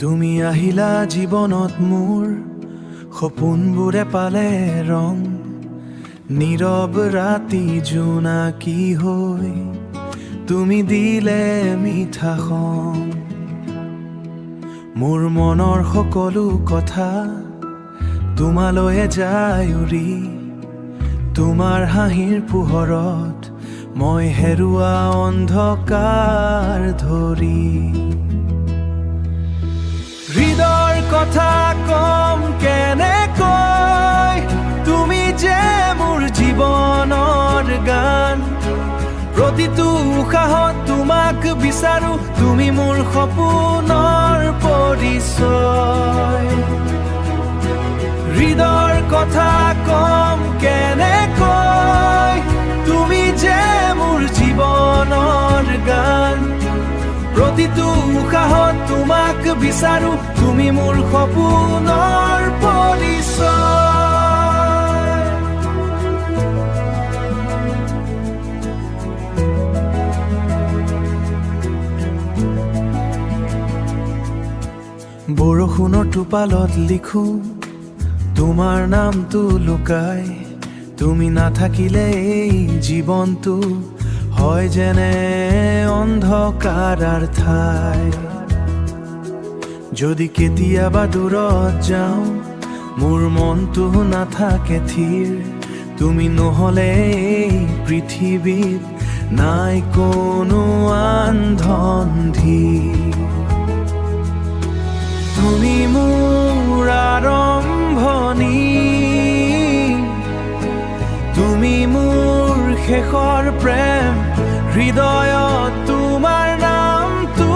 তুমি আহিলা জীৱনত মোৰ সপোনবোৰে পালে ৰং নীৰৱ ৰাতি জোনাকী হৈ তুমি দিলে মিঠা সং মোৰ মনৰ সকলো কথা তোমালৈয়ে যায় উৰি তোমাৰ হাঁহিৰ পোহৰত মই হেৰুৱা অন্ধকাৰ ধৰি হৃদয়ৰ কথা কম কেনেকৈ তুমি যে মোৰ জীৱনৰ গান প্ৰতিটো উশাহত তোমাক বিচাৰো তুমি মোৰ সপোনৰ পৰিচয় হৃদয়ৰ কথা কম কেনেকৈ তুমি যে মোৰ জীৱনৰ গান প্ৰতিটো উশাহত তোমাক বিচাৰো তুমি মোৰ সপোনৰ পৰিচয় বৰষুণৰ টোপালত লিখো তোমাৰ নামটো লুকাই তুমি নাথাকিলে এই জীৱনটো হয় যেনে অন্ধকাৰৰ ঠাই যদি কেতিয়াবা দূৰত যাওঁ মোৰ মনটো নাথাকে থিৰ তুমি নহ'লে এই পৃথিৱীত নাই কোনো আন ধন-ধীৰ তুমি মোৰ আৰম্ভণি তুমি মোৰ শেষৰ প্ৰেম হৃদয়ত তোমাৰ নামটো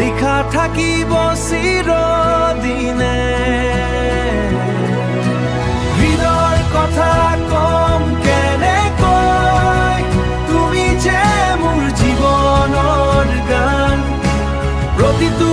লিখা থাকিব চিৰদিনে হৃদয়ৰ কথা কম কেনেকৈ তুমি যে মোৰ জীৱনৰ গান প্ৰতিটো